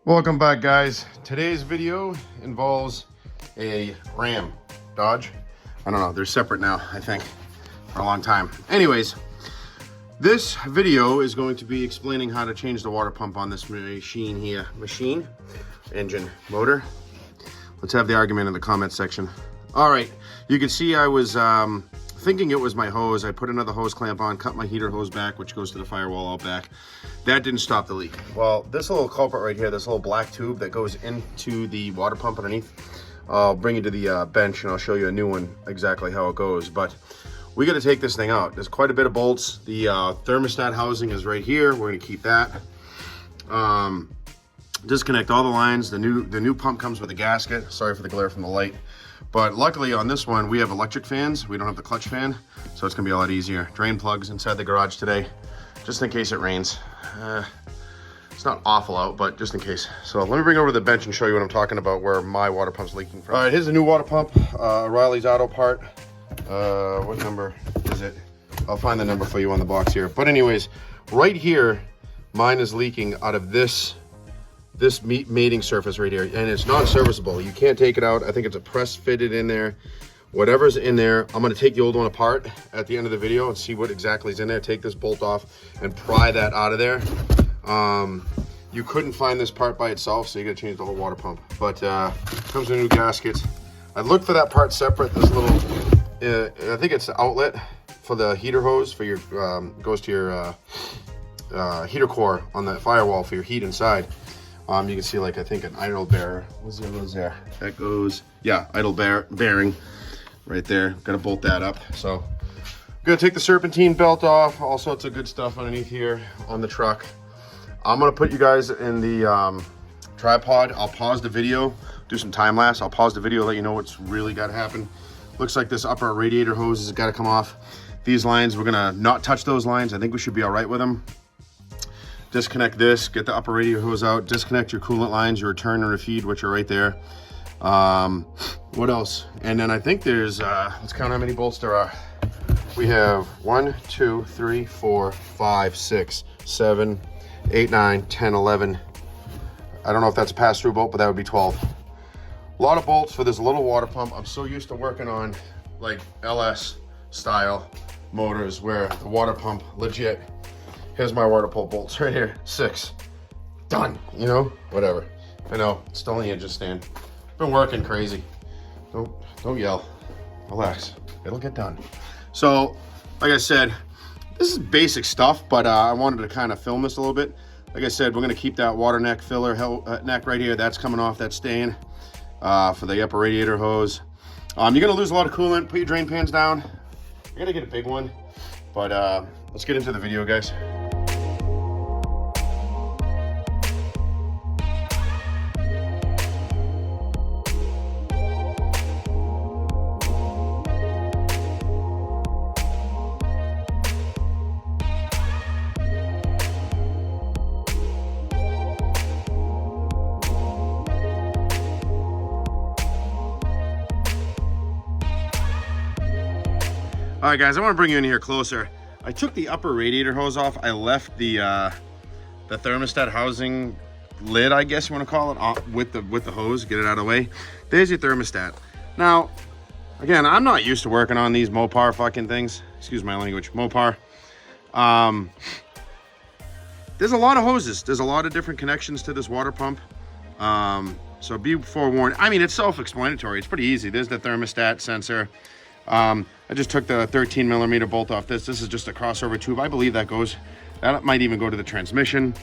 Welcome back, guys. Today's video involves a Ram Dodge. I don't know, they're separate now, I think, for a long time. Anyways, this video is going to be explaining how to change the water pump on this machine here. Engine, motor. Let's have the argument in the comment section. All right, you can see I was thinking it was my hose. I put another hose clamp on, cut my heater hose back, which goes to the firewall out back. That didn't stop the leak. Well, this little culprit right here, this little black tube that goes into the water pump underneath, I'll bring you to the bench and I'll show you a new one, exactly how it goes. But we got to take this thing out. There's quite a bit of bolts. The thermostat housing is right here. We're going to keep that. Disconnect all the lines. The new pump comes with a gasket. Sorry for the glare from the light. But luckily on this one, we have electric fans. We don't have the clutch fan, so it's gonna be a lot easier. Drain plugs inside the garage today, just in case it rains. It's not awful out, but just in case. So let me bring over the bench and show you what I'm talking about, where my water pump's leaking from. All right, here's the new water pump, Riley's Auto Part. What number is it? I'll find the number for you on the box here. But anyways, right here, mine is leaking out of this mating surface right here, and it's not serviceable. You can't take it out. I think it's a press fitted in there. Whatever's in there, I'm going to take the old one apart at the end of the video and see what exactly is in there. Take this bolt off and pry that out of there. You couldn't find this part by itself, so you got to change the whole water pump. But comes with a new gasket. I looked for that part separate. This little I think it's the outlet for the heater hose for your goes to your heater core on the firewall for your heat inside. You can see, like, I think an idle bearer. What's there? That goes, yeah, idle bearing right there. Gotta bolt that up. So, gonna take the serpentine belt off. All sorts of good stuff underneath here on the truck. I'm gonna put you guys in the tripod. I'll pause the video, do some time lapse. I'll pause the video, let you know what's really gotta happen. Looks like this upper radiator hose has gotta come off. These lines, we're gonna not touch those lines. I think we should be all right with them. Disconnect this, get the upper radiator hose out, disconnect your coolant lines, your return and refeed, which are right there. What else? And then I think there's, let's count how many bolts there are. We have 1, 2, 3, 4, 5, 6, 7, 8, 9, 10, 11. I don't know if that's a pass-through bolt, but that would be 12. A lot of bolts for this little water pump. I'm so used to working on like LS style motors where the water pump legit. Here's my water pump bolts right here, 6. Done, you know, whatever. I know, it's still on the engine stand. Been working crazy. Don't yell, relax, it'll get done. So, like I said, this is basic stuff, but I wanted to kind of film this a little bit. Like I said, we're gonna keep that water neck filler neck right here. That's coming off, that's staying for the upper radiator hose. You're gonna lose a lot of coolant. Put your drain pans down. You're gonna get a big one, but let's get into the video, guys. All right, guys, I want to bring you in here closer. I took the upper radiator hose off. I left the thermostat housing lid, I guess you want to call it, off with the hose. Get it out of the way. There's your thermostat. Now, again, I'm not used to working on these Mopar fucking things. Excuse my language, Mopar. There's a lot of hoses. There's a lot of different connections to this water pump. So be forewarned. I mean, it's self-explanatory. It's pretty easy. There's the thermostat sensor. I just took the 13 millimeter bolt off this. This is just a crossover tube. I believe that that might even go to the transmission.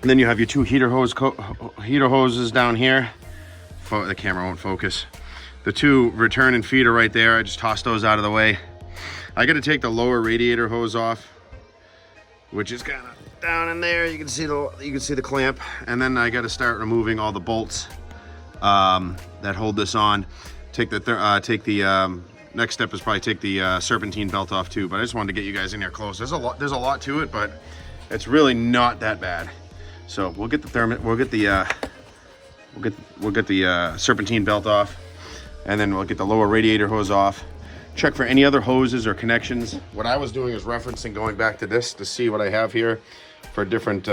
And then you have your two heater hoses down here. The camera won't focus. The two return and feed are right there. I just tossed those out of the way. I got to take the lower radiator hose off, which is kind of down in there. You can see the clamp, and then I got to start removing all the bolts that hold this on. Next step is probably take the serpentine belt off too, but I just wanted to get you guys in here close. There's a lot to it, but it's really not that bad. So we'll get the serpentine belt off, and then we'll get the lower radiator hose off. Check for any other hoses or connections. What I was doing is referencing going back to this to see what I have here for different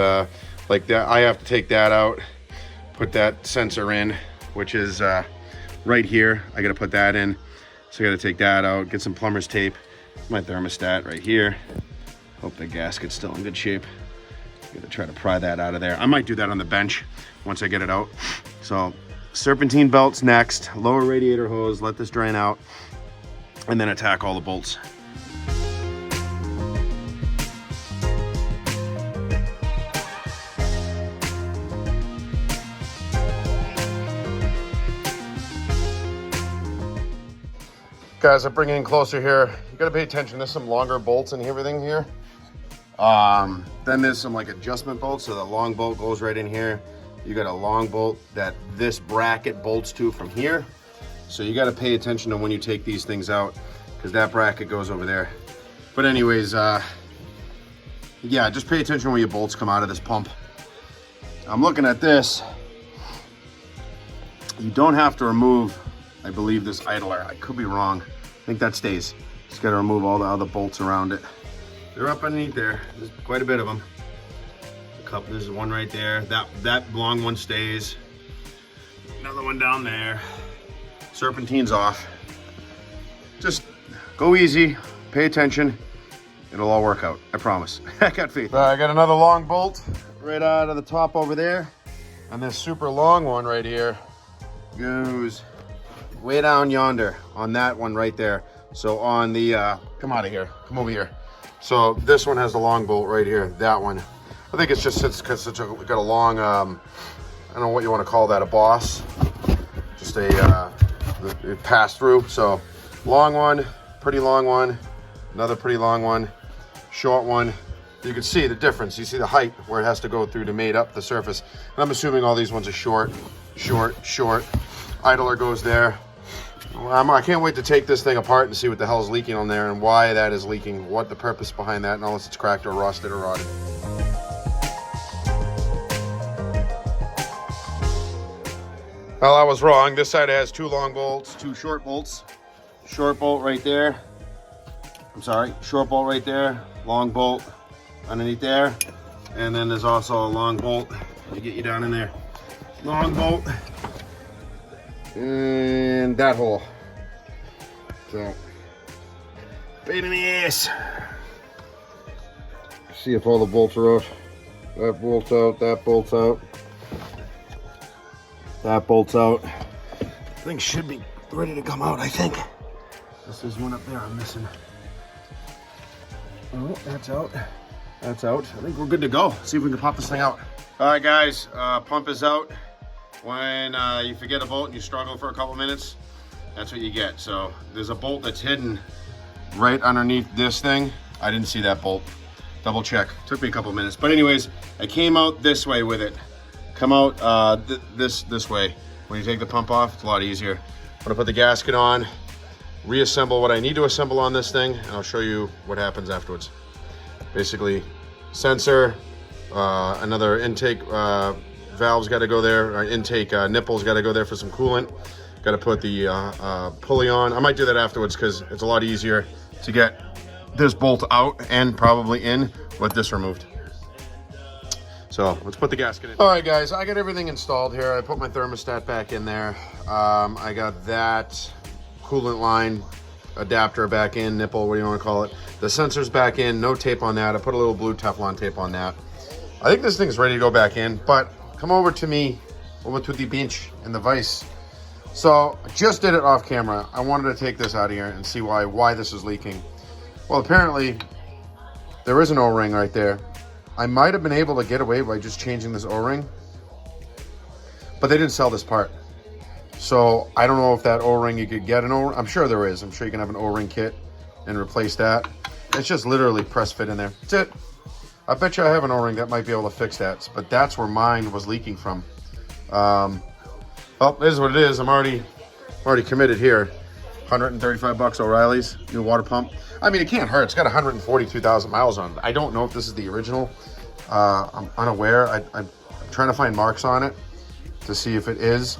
like that. I have to take that out, put that sensor in, which is right here. I gotta put that in. So I gotta take that out, get some plumber's tape. My thermostat right here. Hope the gasket's still in good shape. Gonna try to pry that out of there. I might do that on the bench once I get it out. So serpentine belts next, lower radiator hose, let this drain out, and then attack all the bolts. Guys, I'm bringing in closer here. You gotta pay attention. There's some longer bolts and everything here. Then there's some like adjustment bolts. So the long bolt goes right in here. You got a long bolt that this bracket bolts to from here. So you gotta pay attention to when you take these things out, because that bracket goes over there. But anyways, yeah, just pay attention when your bolts come out of this pump. I'm looking at this. You don't have to remove, I believe, this idler. I could be wrong. I think that stays. Just got to remove all the other bolts around it. They're up underneath there. There's quite a bit of them. A couple. There's one right there. That long one stays. Another one down there. Serpentine's off. Just go easy. Pay attention. It'll all work out. I promise. I got faith. I got another long bolt right out of the top over there, and this super long one right here goes way down yonder on that one right there. So on the come out of here, come over here. So this one has the long bolt right here. That one, I think it's just because it's got a long I don't know what you want to call that, a boss, just a pass through. So long one, pretty long one, another pretty long one, short one. You can see the difference. You see the height where it has to go through to mate up the surface. And I'm assuming all these ones are short, short, short. Idler goes there. I can't wait to take this thing apart and see what the hell is leaking on there and why that is leaking, what the purpose behind that, and unless it's cracked or rusted or rotted. Well, I was wrong. This side has two long bolts, two short bolts. Short bolt right there. I'm sorry, short bolt right there, long bolt underneath there. And then there's also a long bolt to get you down in there. Long bolt. And that hole. So, pain in the ass. See if all the bolts are out. That bolt's out, that bolt's out. That bolt's out. Thing should be ready to come out, I think. This is one up there I'm missing. Oh, that's out. That's out. I think we're good to go. See if we can pop this thing out. All right, guys, pump is out. When you forget a bolt and you struggle for a couple minutes, that's what you get. So there's a bolt that's hidden right underneath this thing. I didn't see that bolt. Double check. Took me a couple minutes. But anyways, I came out this way with it. Come out this way. When you take the pump off, it's a lot easier. I'm gonna put the gasket on, reassemble what I need to assemble on this thing, and I'll show you what happens afterwards. Basically, sensor, another intake valve's got to go there, or intake nipple's got to go there for some coolant. Got to put the pulley on. I might do that afterwards because it's a lot easier to get this bolt out and probably in with this removed. So let's put the gasket in. All right, guys, I got everything installed here. I put my thermostat back in there. I got that coolant line adapter back in, nipple, what do you want to call it. The sensor's back in, no tape on that. I put a little blue Teflon tape on that. I think this thing's ready to go back in, but come over to me, over to the bench and the vise. So I just did it off camera. I wanted to take this out of here and see why this is leaking. Well, apparently there is an O-ring right there. I might have been able to get away by just changing this O-ring, but they didn't sell this part. So I don't know if that O-ring, you could get an O-ring. I'm sure there is. I'm sure you can have an O-ring kit and replace that. It's just literally press fit in there. That's it. I bet you I have an O-ring that might be able to fix that, but that's where mine was leaking from. Well, this is what it is. I'm already committed here. 135 bucks O'Reilly's new water pump. I mean, it can't hurt. It's got 142,000 miles on it. I don't know if this is the original. I'm unaware. I'm trying to find marks on it to see if it is.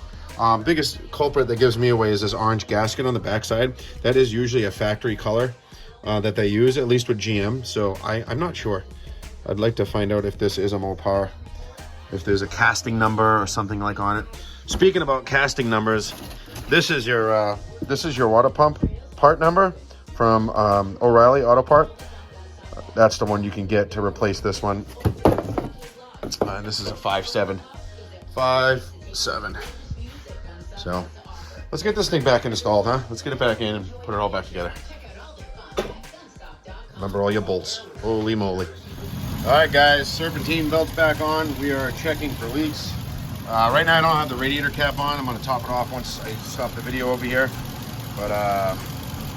Biggest culprit that gives me away is this orange gasket on the backside. That is usually a factory color that they use, at least with GM. So I'm not sure. I'd like to find out if this is a Mopar if there's a casting number or something like on it. Speaking about casting numbers, this is your water pump part number from O'Reilly Auto Part. That's the one you can get to replace this one. And this is a 5.7. 5.7. So let's get this thing back installed, huh? Let's get it back in and put it all back together. Remember all your bolts. Holy moly. All right, guys, serpentine belt's back on. We are checking for leaks. Right now I don't have the radiator cap on. I'm gonna top it off once I stop the video over here. But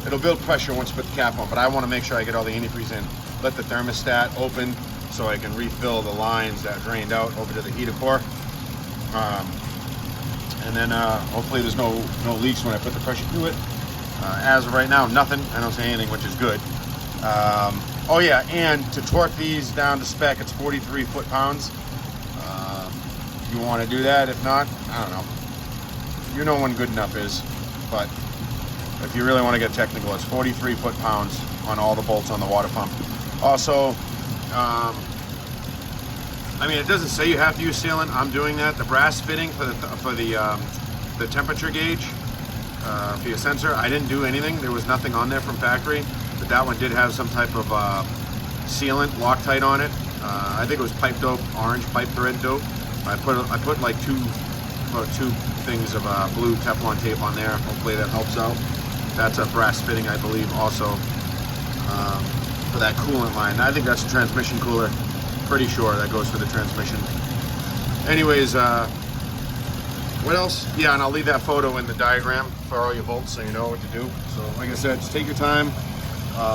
it'll build pressure once you put the cap on. But I wanna make sure I get all the antifreeze in. Let the thermostat open so I can refill the lines that drained out over to the heater core. And then hopefully there's no leaks when I put the pressure through it. As of right now, nothing. I don't see anything, which is good. Oh yeah, and to torque these down to spec, it's 43 foot-pounds. You want to do that. If not, I don't know. You know when good enough is. But if you really want to get technical, it's 43 foot-pounds on all the bolts on the water pump. Also, I mean, it doesn't say you have to use sealant. I'm doing that. The brass fitting for the temperature gauge for your sensor, I didn't do anything. There was nothing on there from factory, but that one did have some type of sealant, Loctite on it. I think it was pipe dope, orange pipe thread dope. I put like about two things of blue Teflon tape on there. Hopefully that helps out. That's a brass fitting, I believe, also for that coolant line. I think that's a transmission cooler. Pretty sure that goes for the transmission. Anyways, what else? Yeah, and I'll leave that photo in the diagram for all your bolts so you know what to do. So like I said, just take your time,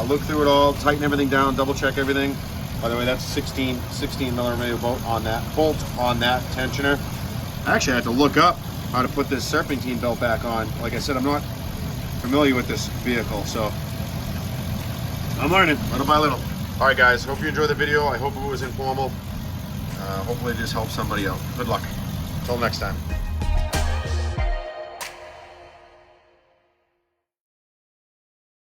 look through it all, tighten everything down, double check everything. By the way, that's 16 millimeter bolt on that tensioner. Actually, I had to look up how to put this serpentine belt back on. Like I said, I'm not familiar with this vehicle, so I'm learning little by little. All right, guys, hope you enjoyed the video. I hope it was informal. Hopefully it just helps somebody out. Good luck. Until next time.